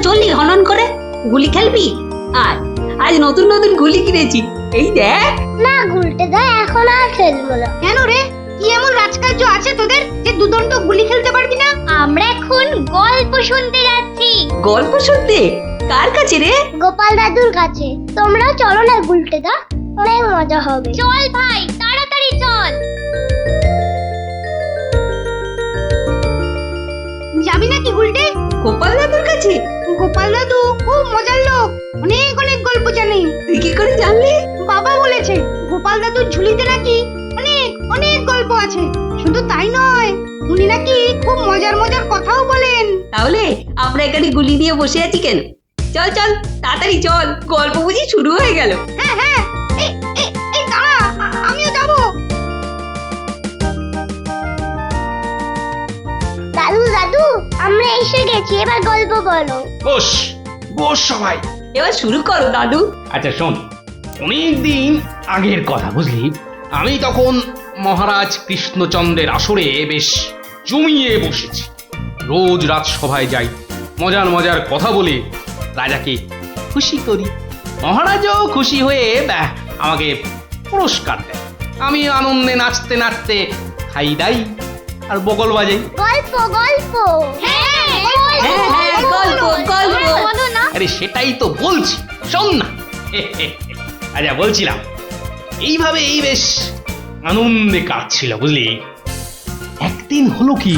চললি হনন করে? গুলি খেলবি? আয়, আজ নতুন নতুন গুলি কিনেছি, এই দেখ। না গুলটে দা, এখন আর খেলবো না। কেন রে, কি এমন রাজকার্য আছে তোদের যে দুদণ্ড গুলি খেলতে পারবি না? আমরা এখন গল্প শুনতে যাচ্ছি। গল্প শুনতে? কার কাছে রে? গোপাল দাদুর কাছে। তোমরাও চলো না গুলটে দা, অনেক মজা হবে। চল ভাই, তাড়াতাড়ি চল। যাবি নাকি গুলটে? গোপাল দাদুর কাছে? গোপাল দাদু খুব মজার লোক, অনেক অনেক গল্প জানে। তুই কি করে জানলি? বাবা বলেছে গোপাল দাদুর ঝুলিতে নাকি অনেক অনেক গল্প আছে। শুধু তাই নয়, উনি নাকি খুব মজার মজার কথাও বলেন। তাহলে আমরা এখানে গুলি নিয়ে বসে আছি কেন? চল চল, তাড়াতাড়ি চল, গল্প বুঝি শুরু হয়ে গেল। হ্যাঁ হ্যাঁ, এই দাঁড়া, আমিও যাবো। দাদু দাদু, আমরা এসে গেছি, এবার গল্প বলো। বস বস সবাই। এবার শুরু করো দাদু। আচ্ছা শোন, অনেকদিন আগের কথা বুঝলি, আমি তখন মহারাজ কৃষ্ণচন্দ্রের আসরে বেশ জমিয়ে বসেছি। রোজ রাজসভায় যাই, মজার মজার কথা বলে রাজাকে খুশি করি। মহারাজও খুশি হয়ে আমাকে পুরস্কার দেয়। আমি আনন্দে নাচতে নাচতে খাই দাই আর বগল বাজাই। গল্প গল্প। হ্যাঁ হ্যাঁ হ্যাঁ, গল্প গল্প। বলো না। আরে সেটাই তো বলছি, শোন না। আচ্ছা বলছিলাম, এইভাবেই বেশ আনন্দে কাটছিল বুঝলি। একদিন হলো কি,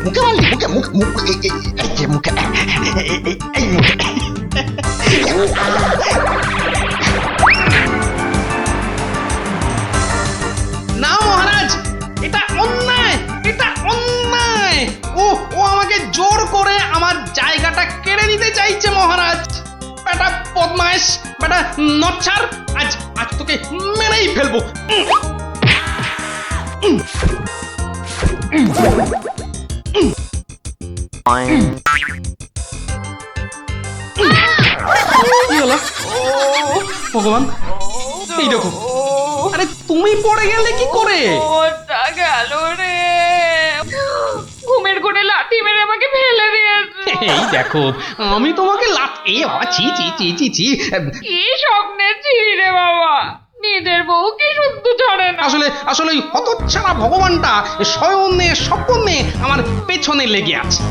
মুখে মারলি, মুখে মুখ মুখ এই যে মুখে এই মুখে। না মহারাজ, এটা অন্যায়, এটা অন্যায়। ও ও আমাকে জোর করে আমার জায়গাটা কেড়ে নিতে চাইছে মহারাজ। বেটা বদমাইশ, বেটা নচ্ছার, আজ আজ তোকে মেরেই ফেলবো। কি হলো? ভগবান, এই দেখো। আরে তুমি পড়ে গেলে কি করে? ওটা গেল রে, ঘুমের ঘোরে লাথি মেরে আমাকে ফেলে দিয়েছে। এই দেখো, আমি তোমাকে এ বাবা, ছি ছি ছি ছি ছি। কি স্বপ্নে ছিলি রে বাবা, নিজের বউকে শুদ্ধ ছড়ে না। আসলে আসলে ওই হতচ্ছাড়া ভগবানটা স্বয়নে স্বপ্নে আমার পেছনে লেগে আছে,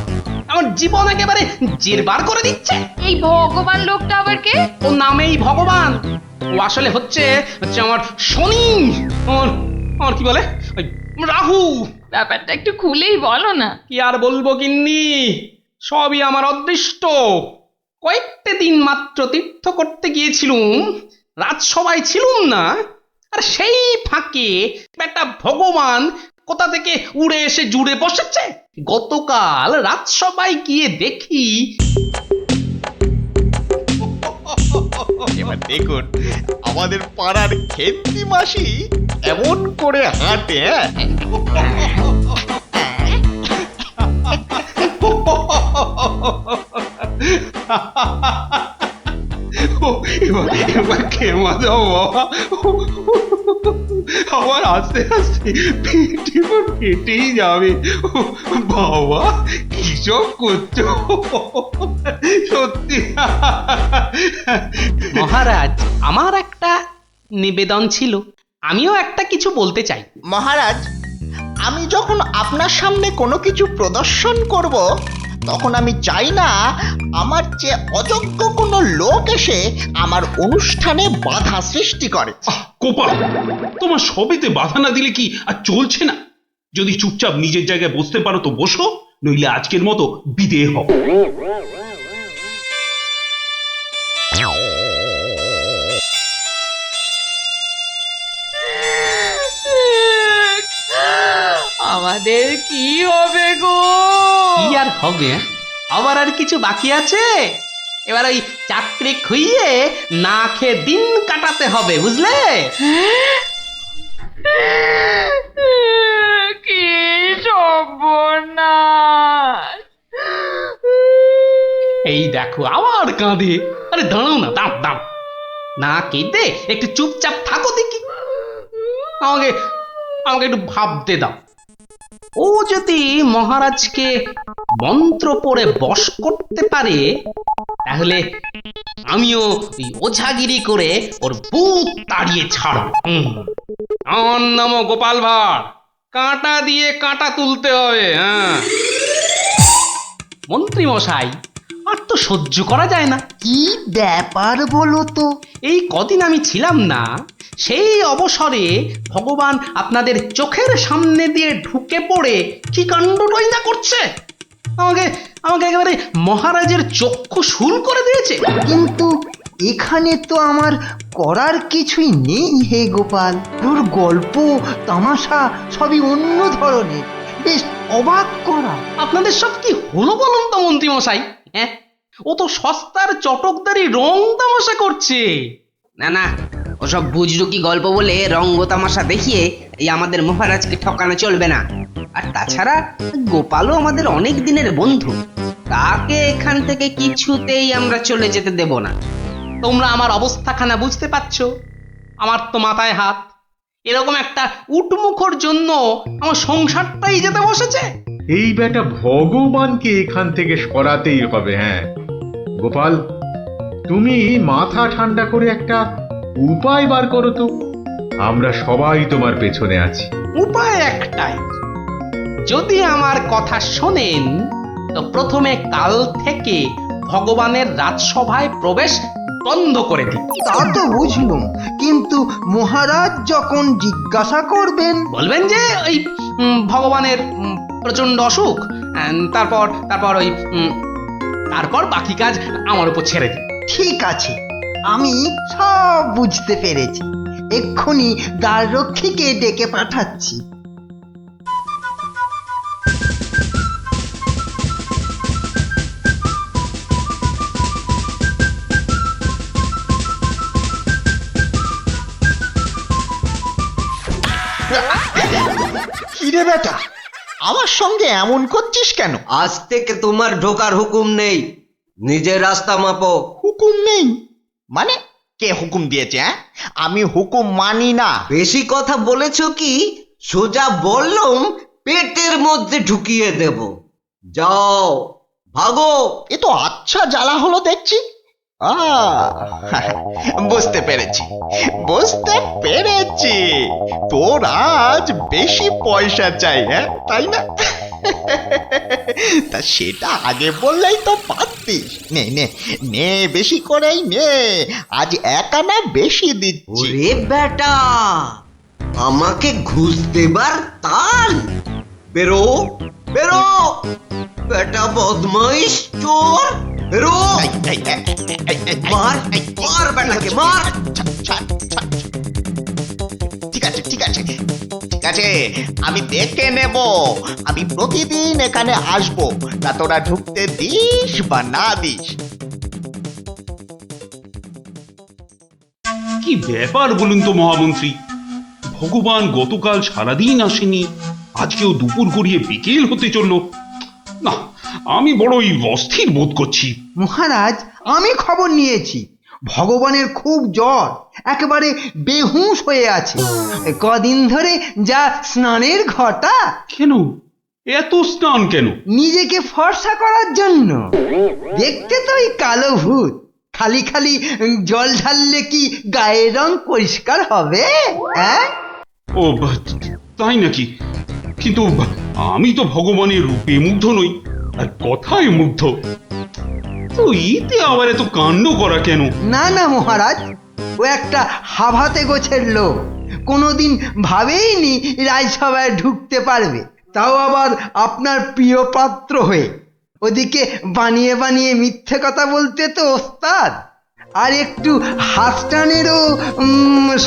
আমার জীবন একেবারে জেরবার করে দিচ্ছে। এই ভগবান লোকটা আবার কে? ও নামেই ভগবান, ও আসলে হচ্ছে হচ্ছে আমার শনি, আমার আমার কি বলে ওই রাহু। ব্যাপারটা একটু খুলেই বলো না। কি আর বলবো গিন্নি, সবই আমার অদৃষ্ট। কয়েকটা দিন মাত্র তীর্থ করতে গিয়েছিলুম, রাজসভায় ছিলুম না, আর সেই ফাঁকে একটা ভগবান কোথা থেকে উড়ে এসে জুড়ে বসেছে। গতকাল রাজসভায় গিয়ে দেখি, এবার দেখুন আমাদের পাড়ার খেন্তি মাসি এমন করে হাঁটে। এবার এবার খেমা দাও বাবা, আমার আস্তে আস্তে পেটে ফেটেই যাবে। বাবা কি সব করছো সত্যি। মহারাজ, আমার একটা নিবেদন ছিল, আমিও একটা কিছু বলতে চাই। মহারাজ, আমি যখন আপনার সামনে কোনো কিছু প্রদর্শন করব, তখন আমি চাই না আমার যে অযোগ্য কোনো লোক এসে আমার অনুষ্ঠানে বাধা সৃষ্টি করে। গোপাল, তোমার সবেতে বাধা না দিলে কি আর চলছে না? যদি চুপচাপ নিজের জায়গায় বসতে পারো তো বসো, নইলে আজকের মতো বিদেয় হও। আমাদের কি হবে গো? কি আর হবে, আবার আর কিছু বাকি আছে? এবার ওই চাকরি খুইয়ে না খেয়ে দিন কাটাতে হবে, বুঝলে? কি সর্বনাশ! এই দেখো আবার কাঁদে। আরে দাঁড়াও না, দাঁড় দাঁড়, না কেঁদে একটু চুপচাপ থাকো দেখি। আমাকে আমাকে একটু ভাবতে দাও। ও যদি মহারাজকে মন্ত্র পড়ে বশ করতে পারে তাহলে আমিও ওই ওঝাগিরি করে ওর বুক তাড়িয়ে ছাড়ব। আমার নামও গোপাল ভাঁড়, কাঁটা দিয়ে কাঁটা তুলতে হবে। হ্যাঁ মন্ত্রী মশাই, আর তো সহ্য করা যায় না। কি ব্যাপার বলো তো? এই কদিন আমি ছিলাম না, সেই অবসরে ভগবান আপনাদের চোখের সামনে দিয়ে ঢুকে পড়ে কি কাণ্ডটাই না করছে। আমাকে আমাকে একেবারে মহারাজের চক্ষু শুল করে দিয়েছে। কিন্তু এখানে তো আমার করার কিছুই নেই হে গোপাল। তোর গল্প তামাশা সবই অন্য ধরনের, বেশ অবাক করা। আপনাদের সব কি হলো বলুন তো মন্ত্রী মশাই? হ্যাঁ, ও তো সস্তার চটকদারি রং তামাশা করছে। না না, ওসব বুজরুকি গল্প বলে রঙ্গ তামাশা দেখিয়ে এই আমাদের মহারাজকে ঠকানো চলবে না। আর তাছাড়া গোপালও আমাদের অনেক দিনের বন্ধু, তাকে এখান থেকে কিছুতেই আমরা চলে যেতে দেব না। তোমরা আমার অবস্থাখানা বুঝতে পারছো? আমার তো মাথায় হাত। এরকম একটা উটমুখর জন্য আমার সংসারটাই যেতে বসেছে। এই বেটা ভগবানকে এখান থেকে সরাতেই হবে। হ্যাঁ গোপাল, তুমি মাথা ঠান্ডা করে একটা উপায় বার করো তো। আমরা সবাই তোমার পেছনে আছি। উপায় একটাই, যদি আমার কথা শোনেন তো প্রথমে কাল থেকে ভগবানের রাজসভায় প্রবেশ বন্ধ করে দিন। তা তো বুঝলুম, কিন্তু মহারাজ যখন জিজ্ঞাসা করবেন? বলবেন যে ওই ভগবানের প্রচন্ড অসুখ, তারপর তারপর ওই তারপর বাকি কাজ আমার উপর ছেড়ে দিন। ঠিক আছে, আমি সব বুঝতে পেরেছি। এক্ষুনি দ্বাররক্ষীকে ডেকে পাঠাচ্ছি। কিরে বেটা, আমার সঙ্গে এমন করছিস কেন? আজ থেকে তোমার ঢোকার হুকুম নেই, নিজের রাস্তা মাপো। হুকুম নেই মানে? কে হুকুম দিয়েছে? হ্যাঁ, আমি হুকুম মানি না। বেশি কথা বলেছো কি? সোজা বললুম পেটের মধ্যে ঢুকিয়ে দেব। যাও ভাগো। এ তো আচ্ছা জ্বালা হলো দেখছি। বুঝতে পেরেছি, বুঝতে পেরেছি। তোর আজ বেশি পয়সা চাই, হ্যাঁ তাই না? তা সেটা আগে বললেই তো পারতিস। নে নে নে, বেশি করেই নে, আজ 1 আনা বেশি দিচ্ছি। ওরে বেটা, আমাকে ঘুষ দেবার তাল? বেরো বেরো, বেটা বদমাইশ চোর, বেরো। মার মার বেটাকে মার। ঠিক আছে ঠিক আছে ঠিক আছে, আমি দেখে নেব। আমি প্রতিদিন এখানে আসবো, তা তোরা ঢুকতে দিস বা না দিস। কি ব্যাপার বলুন তো মহামন্ত্রী? ভগবান গতকাল সারাদিন আসেনি, আজকেও দুপুর গড়িয়ে বিকেল হতে চললো। না, আমি বড়ই অস্থির বোধ করছি। মহারাজ, আমি খবর নিয়েছি, ভগবানের খুব জ্বর, একেবারে বেহুঁশ হয়ে আছে। কদিন ধরে যা স্নানের ঘটা। কেন এত স্নান কেন? নিজেকে ফর্সা করার জন্য। দেখতে তো ওই কালো ভূত, খালি খালি জল ঢাললে কি গায়ের রং পরিষ্কার হবে? হ্যাঁ, ও তাই নাকি? কিন্তু আমি তো ভগবানের রূপে মুগ্ধ নই, আর কথায় মুগ্ধ। তো এতে আবার এত কাণ্ড করা কেন? না না মহারাজ, ও একটা হাভাতে গোছের লোক, কোনোদিন ভাবেইনি রাজসভায় ঢুকতে পারবে, তাও আবার আপনার প্রিয় পাত্র হয়ে। ওদিকে বানিয়ে বানিয়ে মিথ্যে কথা বলতে তো ওস্তাদ, আর একটু হাসটানেরও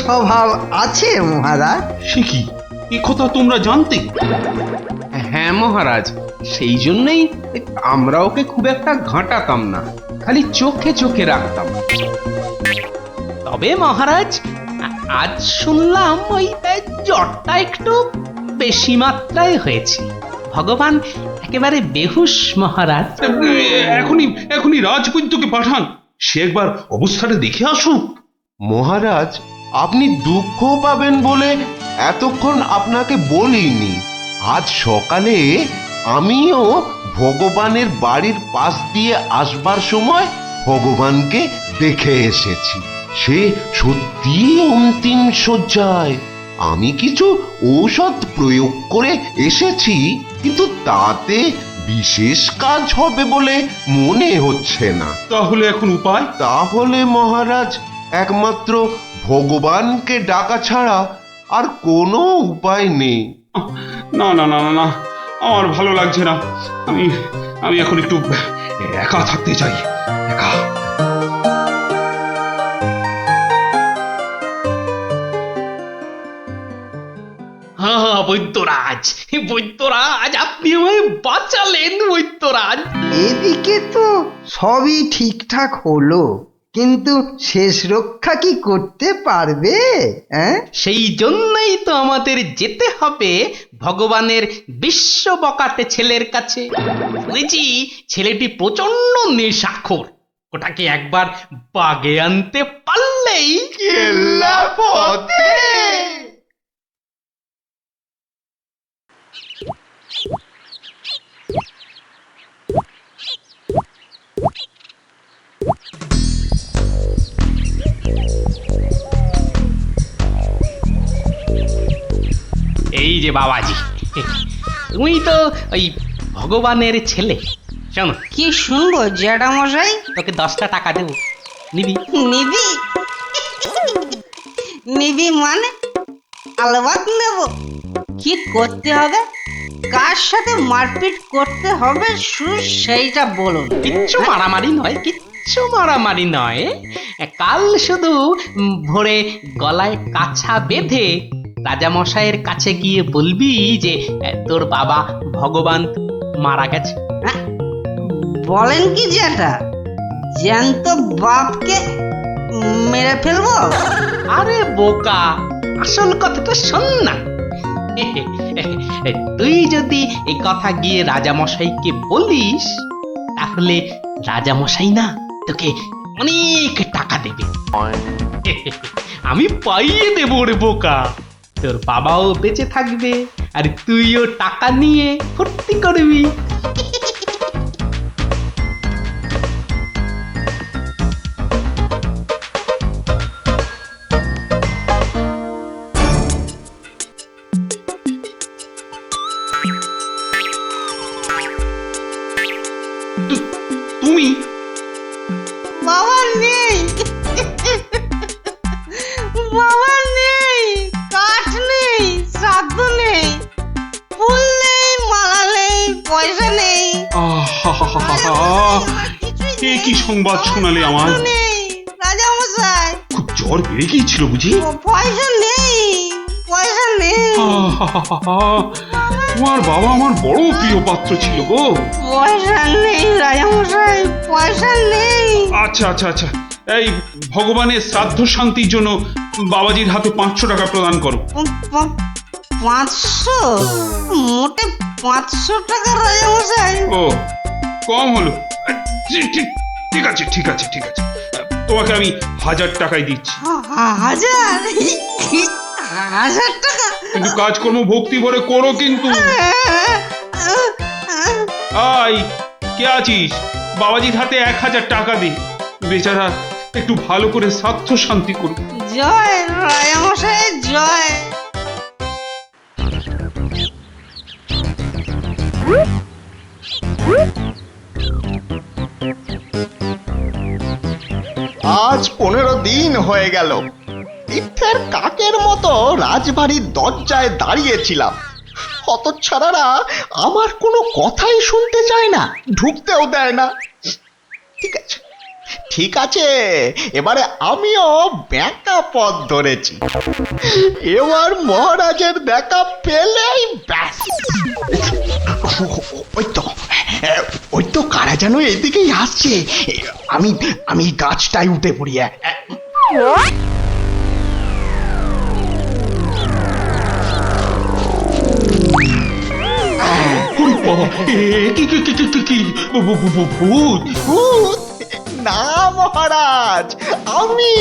স্বভাব আছে মহারাজ। সে কি, এ কথা তোমরা জানতে? হ্যাঁ মহারাজ, সেই জন্যই আমরা ওকে খুব একটা ঘাঁটাতাম না, খালি চোখে চোখে রাখতাম। তবে মহারাজ, আজ শুনলাম ওই জ্বরটা একটু বেশি মাত্রায় হয়েছে। ভগবান একেবারে বেহুশ মহারাজ। এখনই এখনই রাজবৈদ্যকে পাঠান, সে একবার অবস্থাটা দেখে আসুক। মহারাজ, আপনি দুঃখ পাবেন বলে এতক্ষণ আপনাকে বলিনি। আজ সকালে আমিও ভগবানের বাড়ির পাশ দিয়ে আসবার সময় ভগবানকে দেখে এসেছি। সে সত্যি অন্তিম শয্যায়। আমি কিছু ঔষধ প্রয়োগ করে এসেছি, কিন্তু তাতে বিশেষ কাজ হবে বলে মনে হচ্ছে না। তাহলে এখন উপায়? তাহলে মহারাজ একমাত্র ভগবানকে ডাকা ছাড়া আর কোনো উপায় নেই। না না না না না, আমার ভালো লাগছে না। আমি আমি এখন একটু একা থাকতে চাই, একা। হ্যাঁ বৈদ্যরাজ, বৈদ্যরাজ, আপনি আমায় বাঁচালেন বৈদ্যরাজ। এদিকে তো সবই ঠিকঠাক হলো, কিন্তু শেষ রক্ষা কি করতে পারবে? সেই জন্যই তো আমাদের যেতে হবে ভগবানের বিশ্ব বকাটে ছেলের কাছে। শুনেছি ছেলেটি প্রচন্ড নেশাখোর। ওটাকে একবার বাগে আনতে পারলেই কেল্লা পথে। এই যে বাবাজি, তুমি তো ওই ভগবানের ছেলে। শোনো, কি শুনবো জ্যাঠামশাই? তোকে 10টা টাকা দেবো, নিবি? নিবি? নিবি মানে? আলবাত নেব। কি করতে হবে? কার সাথে মারপিট করতে হবে সেইটা বলুন। কিচ্ছু মারামারি নয়, কিচ্ছু মারামারি নয়। কাল শুধু ভোরে গলায় কাছা বেঁধে রাজামশাইয়ের কাছে গিয়ে বলবি যে তোর বাবা ভগবান মারা গেছে। বলেন কি জ্যাঠা? জ্যান্ত বাপকে মেরে ফেলবো? আরে বোকা, আসল কথাটা শোন না। তুই যদি এই কথা গিয়ে রাজামশাইকে বলিস, তাহলে রাজামশাই না তোকে অনেক টাকা দেবে। আমি পাইয়ে দেবো রে বোকা। তোর বাবাও বেঁচে থাকবে, আর তুইও টাকা নিয়ে ফুর্তি করবি। তুমি? বাবা নেই, বাবা নেই, কাঠ নেই, শ্রাদ্ধ নেই, ফুল নেই, মালা নেই, পয়সা নেই, এ কি সংবাদ শোনালে আমার? নেই রাজামশাই। খুব জ্বর বেড়ে গিয়েছিল বুঝি? পয়সা নেই, পয়সা নেই। তোমার বাবা আমার বড় প্রিয় পাত্র ছিল গো। পয়সা নেই রাজামশাই, পয়সা নেই। আচ্ছা আচ্ছা আচ্ছা, এই ভগবানের শ্রাদ্ধ শান্তির জন্য বাবাজির হাতে 500 টাকা প্রদান করো। 500? মোটে 500 টাকা রাজামশাই? ও, কম হলো। ঠিক আছে ঠিক আছে ঠিক আছে, তোমাকে আমি 1000 টাকাই দিচ্ছি। 1000? 1000 টাকা? কিন্তু কাজকর্ম ভক্তি ভরে করো কিন্তু। আই, কে আছিস? বাবাজির হাতে 1000 টাকা দে, বেচারা একটু ভালো করে শ্রাদ্ধ শান্তি করুক। জয় রাজামশাই, জয়। আজ 15 দিন হয়ে গেল তীর্থের কাকের মতো রাজবাড়ির দরজায় দাঁড়িয়েছিলাম। হতচ্ছাড়ারা আমার কোনো কথাই শুনতে চায় না, ঢুকতেও দেয় না। ঠিক আছে ঠিক আছে, এবারে আমিও ব্যাকা পথ ধরেছি। এবার মহারাজের দেখা পেলেই ব্যাস। ওই তো কারা যেন এদিকেই আসছে। আমি আমি গাছটায় উঠে পড়ি। কি কি কি কি কি কি ভূত? ভূত? না মহারাজ, আমি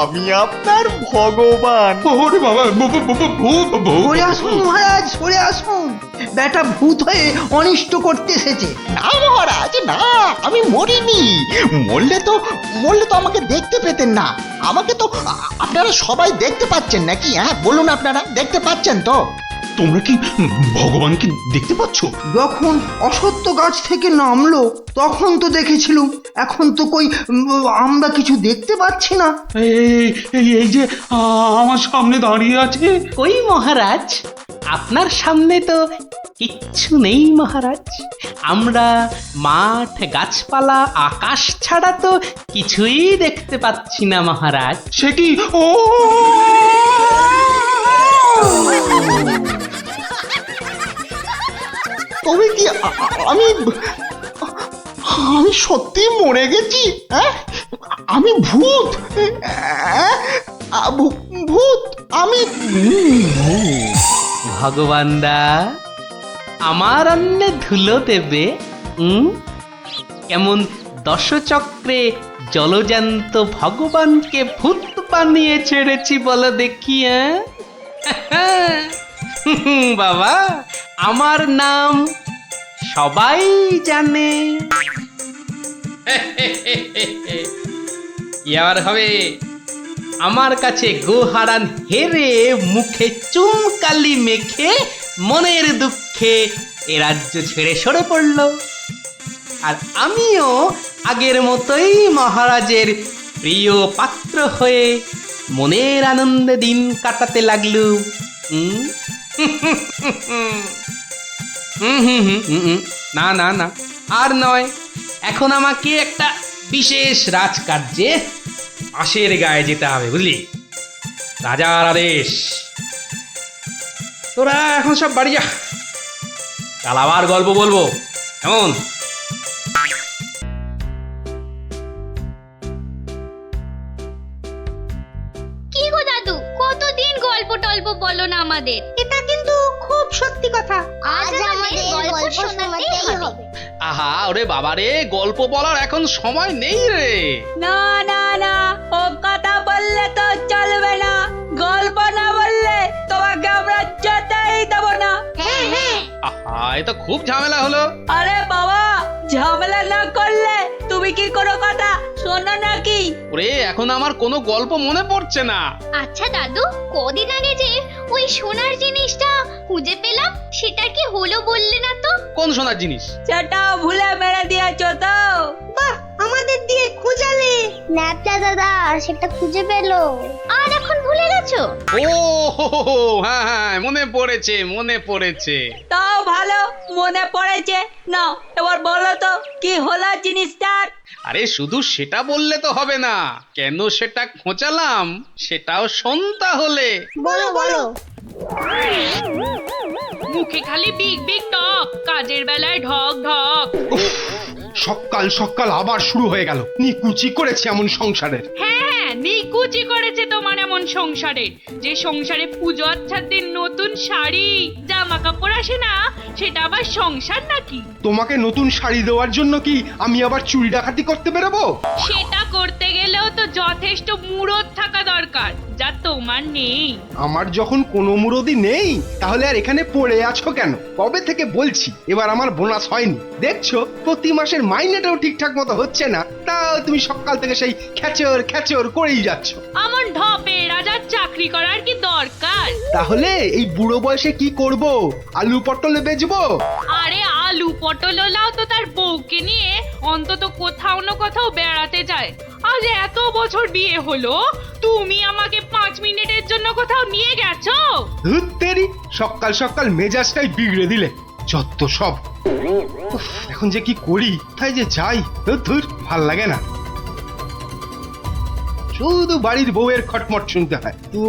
আমি আপনার ভগবান। ওরে বাবা, ভূত ভূত। সরে আসুন মহারাজ, সরে আসুন। বেটা ভূত হয়ে অনিষ্ট করতে এসেছে। না মহারাজ না, আমি মরিনি। মরলে তো আমাকে দেখতে পেতেন না। আমাকে তো আপনারা সবাই দেখতে পাচ্ছেন নাকি? হ্যাঁ বলুন, আপনারা দেখতে পাচ্ছেন তো? তোমরা কি ভগবানকে দেখতে পাচ্ছ? যখন অসত্য গাছ থেকে নামলো তখন তো দেখেছিলুম, এখন তো কই আমরা কিছু দেখতে পাচ্ছি না। এই যে আমার সামনে দাঁড়িয়ে আছে। কই মহারাজ, আপনার সামনে তো কিচ্ছু নেই মহারাজ। আমরা মাঠ, গাছপালা, আকাশ ছাড়া তো কিছুই দেখতে পাচ্ছি না মহারাজ। সে কি? ও তবে কি আমি সত্যি মরে গেছি? হ্যাঁ, আমি ভূত? ভূত আমি? ভগবানদা আমার অন্নে ধুলো দেবে? কেমন দশচক্রে জলজান্ত ভগবানকে ভূত বানিয়ে ছেড়েছি বলো দেখি। বাবা, আমার নাম সবাই জানে। কি আর হবে, আমার কাছে গোহারান হেরে মুখে চুনকালি মেখে মনের দুঃখে এ রাজ্য ছেড়ে সরে পড়ল। আর আমিও আগের মতোই মহারাজের প্রিয় পাত্র হয়ে মনের আনন্দে দিন কাটাতে লাগলুম। না না না, আর নয়। এখন আমাকে একটা বিশেষ রাজকার্যে আশের গায়ে যেতে হবে, বুঝলি? রাজার আদেশ। তোরা এখন সব বাড়ি যা, কাল আবার গল্প বলবো, কেমন? কি গো দাদু, কতদিন গল্প টল্প বলো না আমাদের। এটা কিন্তু খুব সত্যি কথা। আজ আমাদের গল্প শোনাতেই হবে। আহা, ওরে বাবারে, গল্প বলার এখন সময় নেই রে। না না না, ও কথা বললে তো চলবে না। গল্প না বললে তোমাকে আমরা যেতেই দেব না। হ্যাঁ হ্যাঁ। আহা, এ তো খুব ঝামেলা হলো। আরে বাবা, ঝামেলা না করলে তুমি কি কোনো কথা শোনো নাকি? ওরে, এখন আমার কোনো গল্প মনে পড়ছে না। আচ্ছা দাদু, কদিন আগে যে ওই সোনার জিনিসটা খুঁজে পেলাম, সেটা কি হলো বললে না তো? কোন সোনার জিনিস? সেটা ভুলে মেরে দিয়েছো তো? বাহ, আমাদের দিয়ে খুঁজালে। ন্যাপটা দাদা সেটা খুঁজে পেলো, আর এখন ভুলে গেছো? ও হ্যাঁ হ্যাঁ, মনে পড়েছে মনে পড়েছে। তাও ভালো, মনে পড়েছে। না, এবার বলো তো কি হলো জিনিসটার? আরে শুধু সেটা বললে তো হবে না, কেন সেটা খোঁচালাম সেটাও শোন তাহলে। বলো বলো। মুখে খালি বিগ বিগ টক, কাজের বেলায় ঢক ঢক। সকাল সকাল আবার শুরু হয়ে গেল। নিকুচি করেছে এমন সংসারের। হ্যাঁ, নিকুচি করেছে তোমার এমন সংসারে, যে সংসারে পুজো আচ্ছার দিন নতুন শাড়ি জামা কাপড় আসে না, সেটা আবার সংসার নাকি? তোমাকে নতুন শাড়ি দেওয়ার জন্য কি আমি আবার চুরি ডাকাতি করতে বেরোবো? সেটা করতে গেলেও তো যথেষ্ট মুরদ থাকা দরকার, যা তোমার নেই। আমার যখন কোনো মুরদি নেই, তাহলে আর এখানে পড়ে আছো কেন? কবে থেকে বলছি এবার আমার বোনাস হয়নি। দেখছো প্রতি মাসের মাইনেটাও ঠিকঠাক মতো হচ্ছে না, তাও তুমি সকাল থেকে সেই খ্যাচর খ্যাচর করেই যাচ্ছ। আমার ঢপে রাজার চাকরি করার কি দরকার? তাহলে এই বুড়ো বয়সে কি করব? আলু পটলে বেচবো? আরে আলু পটল লাও তো তার বউকে নিয়ে অন্তত কোথাও না কোথাও বেড়াতে যায়। আজ এত বছর বিয়ে হলো, তুমি আমাকে 5 মিনিটের জন্য কোথাও নিয়ে গেছো? ধুত তেরি, সকাল সকাল মেজাজটাই বিগড়ে দিলে। যত সব। উফ, এখন যে কি করি, কোথায় যে যাই, ধুর ভাল লাগে না। শুধু বাড়ির বউয়ের খটমট শুনতে হয়। তো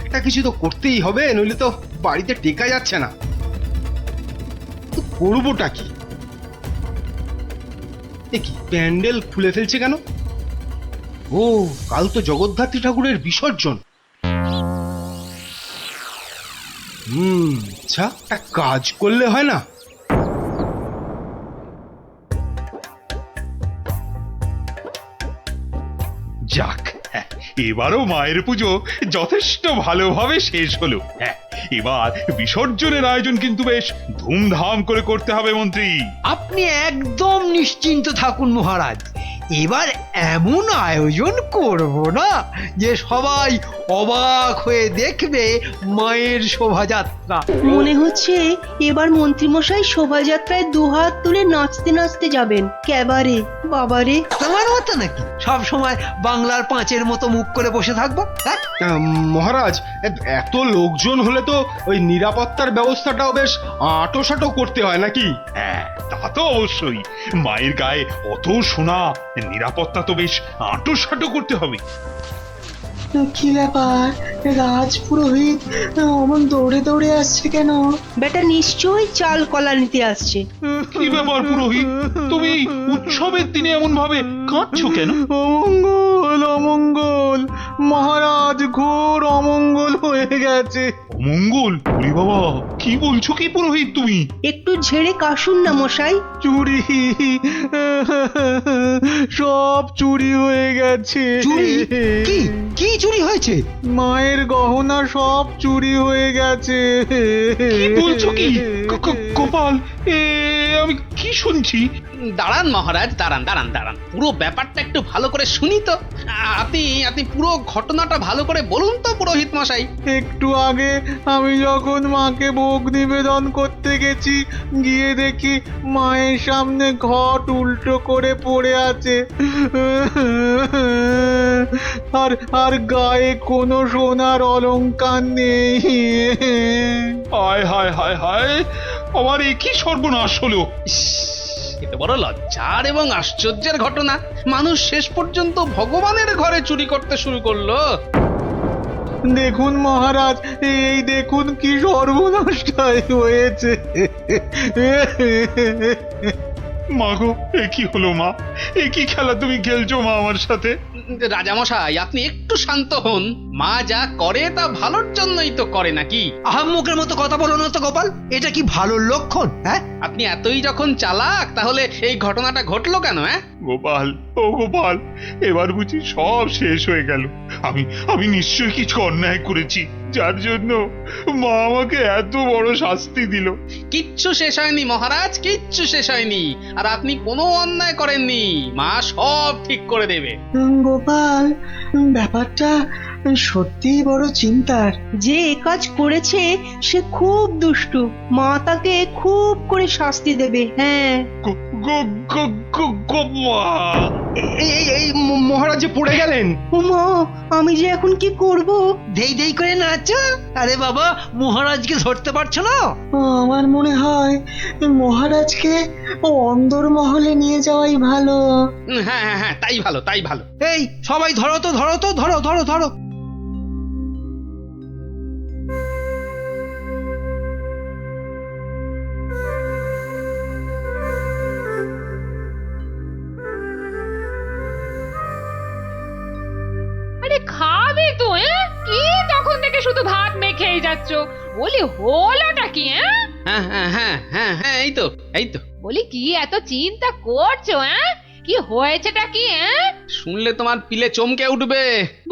একটা কিছু তো করতেই হবে, নইলে তো বাড়িতে টেকা যাচ্ছে না। তো করবোটা কি? কি প্যান্ডেল খুলে ফেলছে কেন? ও, কাল তো জগদ্ধাত্রী ঠাকুরের বিসর্জন। আচ্ছা, একটা কাজ করলে হয় না? যাক, হ্যাঁ, এবারও মায়ের পুজো যথেষ্ট ভালোভাবে শেষ হলো। হ্যাঁ, এবার বিসর্জনের আয়োজন কিন্তু বেশ ধুমধাম করে করতে হবে মন্ত্রী। আপনি একদম নিশ্চিন্ত থাকুন মহারাজ, এবার এমন আয়োজন করব না যে সবাই অবাক হয়ে দেখবে মায়ের শোভাযাত্রা। মনে হচ্ছে এবার মন্ত্রীমশাই শোভাযাত্রায় দুহাত তুলে নাচতে নাচতে যাবেন। ক্যাবারে বাবারে, তোমার মতো নাকি সব সময় বাংলার পাঁচের মতো মুখ করে বসে থাকবো? হ্যাঁ, মহারাজ, এত লোকজন হলে তো ওই নিরাপত্তার ব্যবস্থাটাও বেশ আঁটোসাঁটো করতে হয় নাকি? হ্যাঁ, তা তো অবশ্যই। মায়ের গায়ে অত সোনা, নিরাপত্তা তো বেশ আঁটোসাঁটো করতে হবে। কি ব্যাপার, রাজ পুরোহিত অমন দৌড়ে দৌড়ে আসছে কেন? বেটা নিশ্চয়ই চাল কলা নিতে আসছে। কি ব্যাপার পুরোহিত, তুমি এই উৎসবের দিনে এমন ভাবে কাঁদছো কেন? অমঙ্গল অমঙ্গল, মহারাজ ঘোর অমঙ্গল হয়ে গেছে। অমঙ্গল? ওরে বাবা, কি বলছো কি পুরোহিত তুমি? একটু ঝেড়ে কাশুন না মশাই। চুরি, সব চুরি হয়ে গেছে। চুরি? কি কি চুরি হয়েছে? মায়ের গহনা সব চুরি হয়ে গেছে। কি বলছো কি? গোপাল, আমি কি শুনছি? দাঁড়ান মহারাজ, দাঁড়ান দাঁড়ান দাঁড়ান, পুরো ব্যাপারটা একটু ভালো করে শুনি তো। আপনি পুরো ঘটনাটা ভালো করে বলুন তো পুরোহিত মশাই। একটু আগে আমি যখন মাকে ভোগ নিবেদন করতে গেছি, গিয়ে দেখি মায়ের সামনে ঘট উল্টো করে পড়ে আছে, আর আর গায়ে কোনো সোনার অলংকার নেই। হায় হায় হায় হায়, আমার এ কি সর্বনাশ হলো! এটা বড় লজ্জার এবং আশ্চর্যের ঘটনা। মানুষ শেষ পর্যন্ত ভগবানের ঘরে চুরি করতে শুরু করলো। দেখুন মহারাজ, এই দেখুন কি সর্বনাশটাই হয়েছে। মা গো, এ কি হলো মা? এ কি খেলা তুমি খেলছো মা আমার সাথে? রাজামশাই, আপনি একটু শান্ত হন। মা যা করে তা ভালোর জন্যই তো করে নাকি? আহাম্মকের মতো কথা বলো না তো গোপাল, এটা কি ভালো লক্ষণ? হ্যাঁ, আপনি এতই যখন চালাক, তাহলে এই ঘটনাটা ঘটলো কেন? গোপাল, ও গোপাল, এবার বুঝি সব শেষ হয়ে গেল। আমি নিশ্চয়ই কিছু অন্যায় করেছি, যার জন্য মা আমাকে এত বড় শাস্তি দিল। কিচ্ছু শেষ হয়নি মহারাজ, কিচ্ছু শেষ হয়নি। আর আপনি কোনো অন্যায় করেননি, মা সব ঠিক করে দেবে। গোপাল, ব্যাপারটা সত্যিই বড় চিন্তার। যে এ কাজ করেছে সে খুব দুষ্টু, মা তাকে খুব করে শাস্তি দেবে। হ্যাঁ, এই মহারাজ যে পড়ে গেলেন। মা, আমি যে এখন কি করব? দেই দেই করে নাচো। আরে বাবা, মহারাজকে ধরতে পারছো না? আমার মনে হয় মহারাজকে অন্দরমহলে নিয়ে যাওয়াই ভালো। হ্যাঁ হ্যাঁ হ্যাঁ, তাই ভালো, তাই ভালো। এই সবাই ধরো তো, ধরো তো, ধরো ধরো ধরো। আরে খাবে তো? কি তখন থেকে শুধু ভাত মেখেই যাচ্ছ? বলি হলোটা কি? হ্যাঁ হ্যাঁ হ্যাঁ হ্যাঁ হ্যাঁ, এই তো এই তো। বলি কি এত চিন্তা করছো? কি হয়েছেটা কি? শুনলে তোমার পিলে চমকে উঠবে।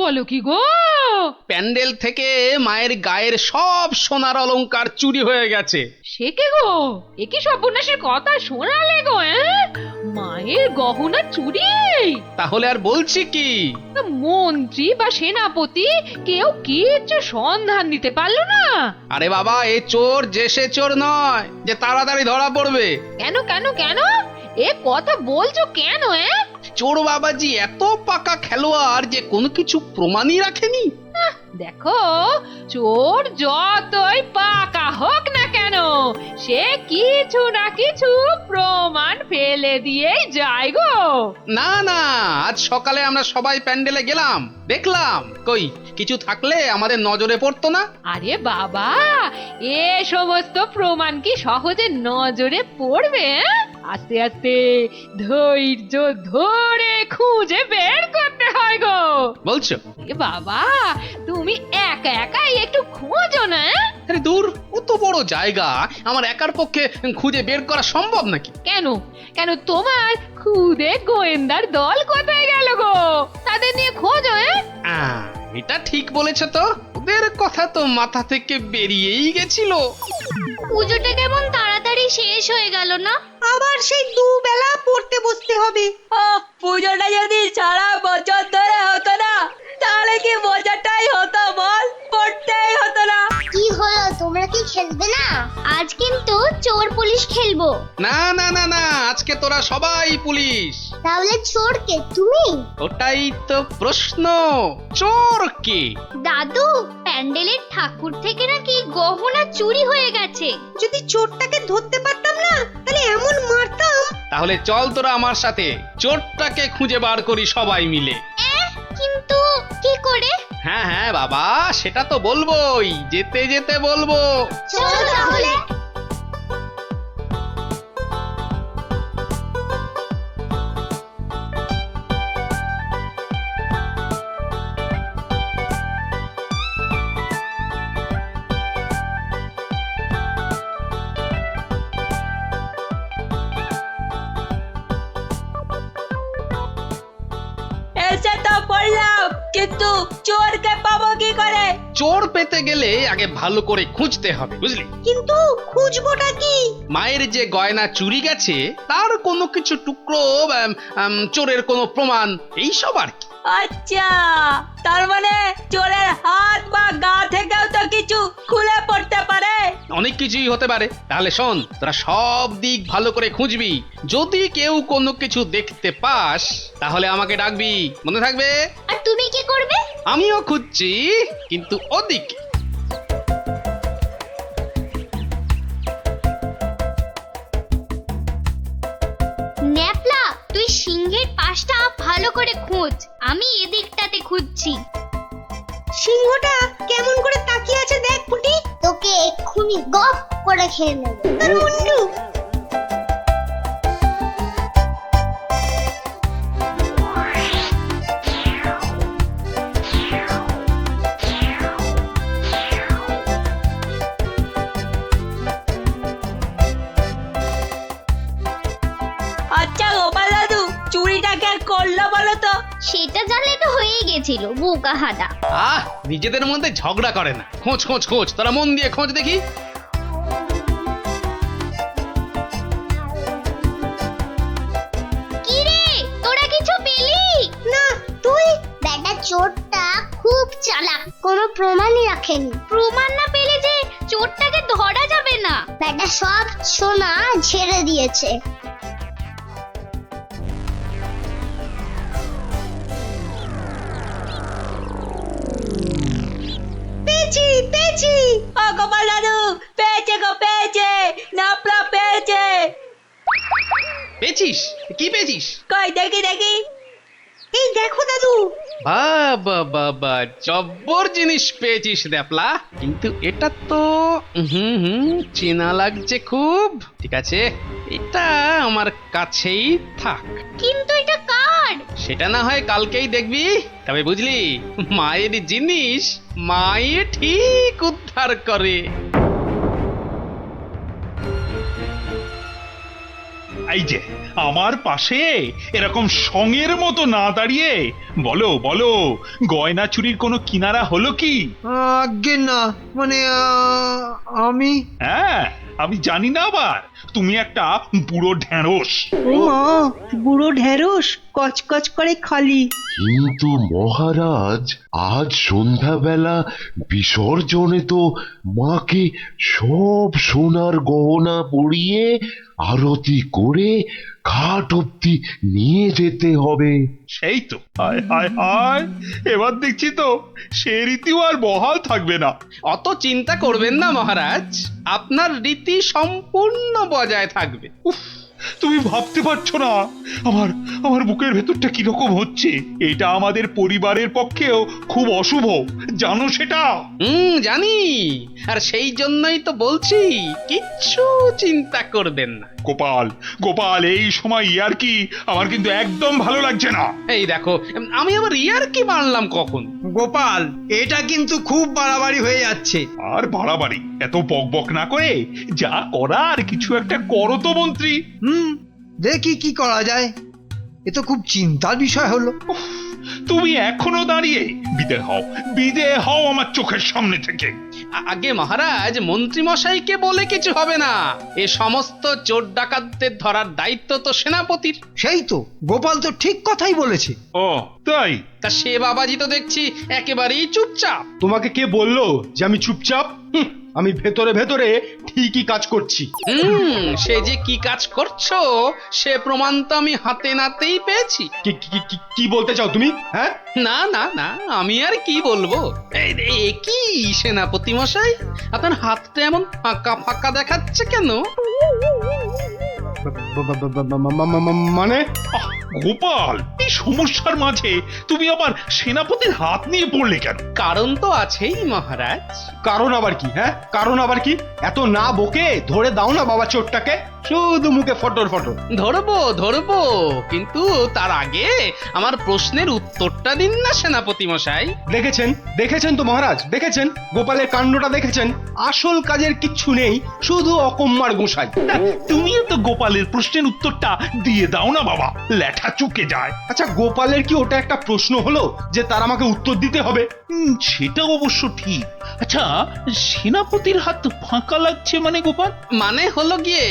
বলো কি গো? প্যান্ডেল থেকে মায়ের গায়ের সব সোনার অলংকার চুরি হয়ে গেছে। সে কে গো? এ কি সর্বনাশের কথা শোনালে গো? মায়ের গহনা চুরি? তাহলে আর বলছি কি? মন্ত্রী বা সেনাপতি কেউ কিচ্ছু সন্ধান দিতে পারলো না? আরে বাবা, এ চোর যে সে চোর নয় যে তাড়াতাড়ি ধরা পড়বে। কেন কেন কেন? এ কথা বলছো কেন? চোর বাবাজি এত পাকা খেলোয়াড় যে কোনো কিছু প্রমাণই রাখেনি। দেখো, চোর যতই পাকা হোক না কেন, সে কিছু না কিছু প্রমাণ ফেলে দিয়েই যায় গো। না না, আজ সকালে আমরা সবাই প্যান্ডেলে গেলাম, দেখলাম কই কিছু থাকলে আমাদের নজরে পড়তো না। আরে বাবা, এ সমস্ত প্রমাণ কি সহজে নজরে পড়বে? আস্তে আস্তে ধৈর্য ধরে খুঁজে বের করতে হয় গো। বলছো? এ বাবা, তুমি একা একাই একটু খোঁজো না। আরে দূর, অত বড় জায়গা আমার একার পক্ষে খুঁজে বের করা সম্ভব নাকি? কেন কেন তোমার খুদে গোয়েন্দার দল কোথায় গেল গো? তাদের নিয়ে খোঁজো। এটা ঠিক বলেছে তো, ওদের কথা তো মাথা থেকে বেরিয়েই গেছিল। পুজোটা কেমন তাড়াতাড়ি শেষ হয়ে গেল না? আবার সেই দুবেলা পড়তে বসতে হবে। পুজোটা যদি সারা বছর ধরে হতো না তাহলে কি মজাটাই হতো বল, পড়তেই হতো না। কি হলো, তোমরা কি খেলবে না? আজ কিন্তু চোর পুলিশ খেলবো। না না না না, আজকে তোরা সবাই পুলিশ। তাহলে চোর কে, তুমি? ওটাই তো প্রশ্ন, চোর কে? দাদু, প্যান্ডেলের ঠাকুর থেকে নাকি গহনা চুরি হয়ে গেছে। যদি চোরটাকে ধরতে পারতাম না তাহলে এমন মারতাম। তাহলে চল তোরা আমার সাথে, চোরটাকে খুঁজে বার করি সবাই মিলে। কিন্তু কি করে? হ্যাঁ হ্যাঁ বাবা, সেটা তো বলবোই, যেতে যেতে বলবো। চলো তাহলে। এসে তো পড়লাম, কিন্তু চোরকে পাবো কি করে? চোর পেতে গেলে আগে ভালো করে খুঁজতে হবে, বুঝলি? কিন্তু খুঁজবোটা কি? মায়ের যে গয়না চুরি গেছে তার কোনো কিছু টুকরো, চোরের কোনো প্রমাণ, এইসব আর কি। আচ্ছা, তার মানে চোরের হাত বা গা থেকেও তো কিছু খুলে পড়তে পারে। অনেক কিছুই হতে পারে। তাহলে শোন, তোরা সব দিক ভালো করে খুঁজবি, যদি কেউ কোনো কিছু দেখতে পাস তাহলে আমাকে ডাকবি, মনে থাকবে? আর তুমি কি করবে? আমিও খুঁজছি, কিন্তু ওদিকে। ন্যাপলা, তুই সিংহের পাশটা ভালো করে খোঁজ, আমি এদিকটাতে খুঁজছি। সিংহটা কেমন করে তাকিয়ে আছে দেখ পুটি। তোকে এক্ষুনি গপ করে খেয়ে নেব। মুন্ডু, আচ্ছা গোপাল দাদু, চুরিটা কে করলো বলো তো? সেটা জানলে তো হয়েই গেছিল, বোকা হাদা। নিজেদের মধ্যে ঝগড়া করে না, খোঁজ খোঁজ খোঁজ, তোরা মন দিয়ে খোঁজ দেখি। কি রে, তোরা কিছু পেলি? না তুই? বেটা চোরটা খুব চালাক, কোনো প্রমাণই রাখেনি। প্রমাণ না পেলে যে চোরটাকে ধরা যাবে না। বেটা সব সোনা ঝেড়ে দিয়েছে। পেয়েছি পেয়েছি। ও গোপাল দাদু, পেয়েছে গো, পেয়েছে, নাপলা পেয়েছে। পেয়েছিস? কি পেয়েছিস? কই দেখি দেখি। এই দেখো দাদু। বাবা বাবা, জব্বর জিনিস পেয়েছিস দ্যাপলা, কিন্তু এটা তো চেনা লাগছে খুব। ঠিক আছে, এটা আমার কাছেই থাক। কিন্তু এটা কার? সেটা না হয় কালকেই দেখবি। তবে বুঝলি, মায়ের জিনিস মায়ে ঠিক উদ্ধার করে। এই যে আমার পাশে এরকম সঙের মতো না দাঁড়িয়ে বলো বলো, গয়না চুরির কোনো কিনারা হলো কি? আজ্ঞে না, মানে আমি হ্যাঁ, আমি জানি না আবার, তুমি একটা বুড়ো ঢেঁড়স। ও মা, বুড়ো ঢেঁড়স, কচকচ করে খালি। কিন্তু মহারাজ, আজ সন্ধ্যাবেলা বিসর্জনে তো মাকে সব সোনার গহনা পরিয়ে আরতি করে ঘাট অব্দি নিয়ে যেতে হবে। সেই তো, হায় হায় হায়, এবার দেখছি তো সে রীতিও আর বহাল থাকবে না। অত চিন্তা করবেন না মহারাজ, আপনার রীতি সম্পূর্ণ বজায় থাকবে। উফ, তুমি ভাবতে পারছো না আমার আমার বুকের ভেতরটা কিরকম হচ্ছে। এটা আমাদের পরিবারের পক্ষেও খুব অশুভ, জানো সেটা? জানি, আর সেই জন্যই তো বলছি কিচ্ছু চিন্তা করবেন না। গোপাল, গোপাল, এই সময় ইয়ার কি আমার কিন্তু একদম ভালো লাগছে না। এই দেখো, আমি আবার ইয়ার কি মারলাম কখন? গোপাল, এটা কিন্তু খুব বাড়াবাড়ি হয়ে যাচ্ছে। আর বাড়াবাড়ি এত বকবক না করে যা করার কিছু একটা করো তো মন্ত্রী। দেখি কি করা যায়। এ তো খুব চিন্তার বিষয় হলো। তুমি এখনো দাঁড়িয়ে? বিদে হও আমার চোখের সামনে থেকে। আগে মহারাজ, মন্ত্রী মশাইকে বলে কিছু হবে না। এ সমস্ত চোর ডাকাতদের ধরার দায়িত্ব তো সেনাপতির। সেই তো, গোপাল তো ঠিক কথাই বলেছে। ও তাই? তা সে বাবাজি তো দেখছি একেবারেই চুপচাপ। তোমাকে কে বললো যে আমি চুপচাপ? আমি ভেতরে ভেতরে ঠিকই কাজ করছি। সে যে কি কাজ করছো সে প্রমাণ তো আমি হাতে নাতেই পেয়েছি। কি বলতে চাও তুমি? হ্যাঁ, না না না, আমি আর কি বলবো। কি সেনাপতি মশাই, আপনার হাতটা এমন ফাঁকা ফাঁকা দেখাচ্ছে কেন? মানে গোপাল, এই সমস্যার মাঝে তুমি আবার সেনাপতির হাত নিয়ে পড়লে কেন? কারণ তো আছেই মহারাজ। কারণ আবার কি? হ্যাঁ, কারণ আবার কি? এত না বকে ধরে দাও না বাবা চোরটাকে, শুধু মুখে ফটর ফটর। ধরবো, কিন্তু তার আগে আমার প্রশ্নের উত্তরটা দিন না সেনাপতি মশাই। দেখেছেন তো মহারাজ, দেখেছেন গোপালের কাণ্ডটা দেখেছেন। আসল কাজের কিচ্ছু নেই, শুধু অকম্মার গোসাই। তুমিও তো গোপালের প্রশ্নের উত্তরটা দিয়ে দাও না বাবা, লেঠা চুকে যায়। আচ্ছা, গোপালের কি ওটা একটা প্রশ্ন হলো যে তার আমাকে উত্তর দিতে হবে? সেটা অবশ্য ঠিক। আচ্ছা, সেনাপতির হাত ফাঁকা লাগছে মানে গোপাল? মানে হলো গিয়ে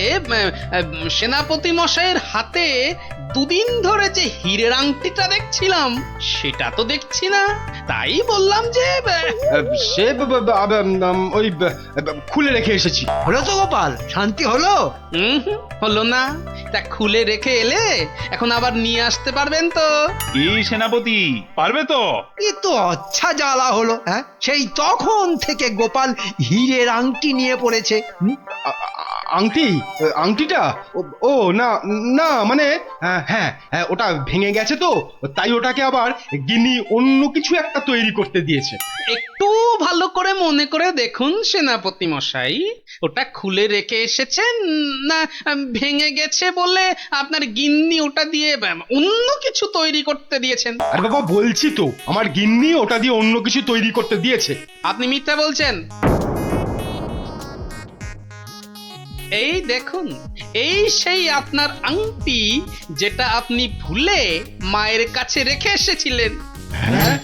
সেনাপতি মশাইয়ের হাতে দুদিন ধরে যে হীরের আংটিটা দেখছিলাম সেটা তো দেখছি না, তাই বললাম যে সে ওই খুলে রেখে এসেছি। হলো তো গোপাল, শান্তি হলো? হলো না। তা খুলে রেখে এলে এখন আবার নিয়ে আসতে পারবেন তো? এই সেনাপতি পারবে তো? এ তো আচ্ছা জ্বালা হলো। হ্যাঁ, সেই তখন থেকে গোপাল হীরের আংটি নিয়ে পড়েছে। আংটিটা? ও না না, মানে হ্যাঁ, ওটা ভেঙে গেছে তো, তাই ওটাকে আবার গিন্নি অন্য কিছু একটা তৈরি করতে দিয়েছে। একটু ভালো করে মনে করে দেখুন সেনাপতি মশাই, ওটা খুলে রেখে এসেছেন না ভেঙে গেছে বলে আপনার গিন্নি ওটা দিয়ে অন্য কিছু তৈরি করতে দিয়েছেন? আর বাবা বলছি তো, আমার গিন্নি ওটা দিয়ে অন্য কিছু তৈরি করতে দিয়েছে। আপনি মিথ্যা বলছেন। এই দেখুন, এই সেই আপনার আংটি যেটা আপনি ভুলে মায়ের কাছে রেখে এসেছিলেন। হ্যাঁ,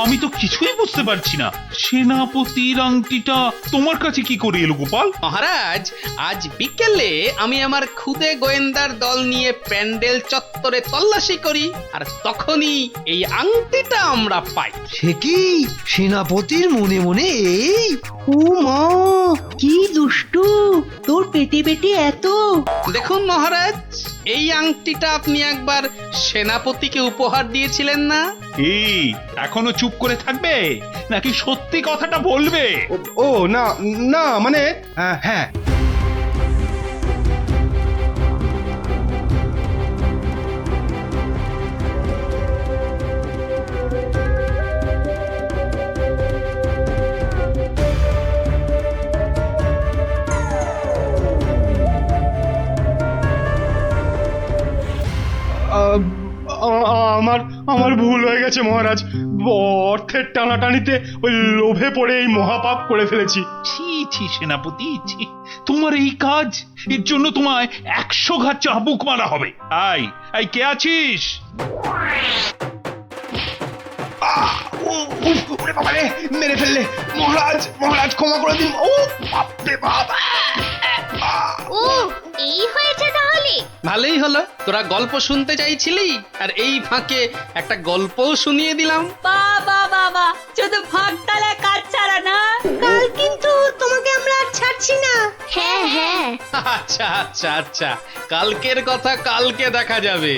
আমি তো কিছুই বুঝতে পারছি না। সেনাপতির আংটিটা তোমার কাছে কি করে এলো গোপাল? মহারাজ, আজ বিকেলে আমি আমার খুদে গোয়েন্দার দল নিয়ে প্যান্ডেল চত্বরে তল্লাশি করি, আর তখনই এই আংটিটা আমরা পাই। সে কি সেনাপতির মনে মনে এই? ও মা, কি দুষ্টু, তোর পেটে পেটে এত। দেখুন মহারাজ, এই আংটিটা আপনি একবার সেনাপতিকে উপহার দিয়েছিলেন না? এই এখনো চুপ করে থাকবে নাকি সত্যি কথাটা বলবে? ও না না, মানে হ্যাঁ, আমার ভুল হয়ে গেছে মহারাজ। অর্থের টানাটানিতে ওই লোভে পড়ে এই মহাপাপ করে ফেলেছি। ছি সেনাপতি, ছি। তোমার এই কাজ, এর জন্য তোমায় 100 ঘা চাবুক মারা হবে। আই কে আছিস? মেরে ফেললে মহারাজ, ক্ষমা করে দিন। ও বাপরে বাপ! ও, এই হয়েছে তাহলে? ভালোই হলো, তোরা গল্প শুনতে চাইছিলি আর এই ফাঁকে একটা গল্পও শুনিয়ে দিলাম। বাবা, শুধু ফাঁকতালে কাজ ছাড়া না। কাল কিন্তু তোমাকে আমরা আর ছাড়ছি না। হ্যাঁ, আচ্ছা, কালকের কথা কালকে দেখা যাবে।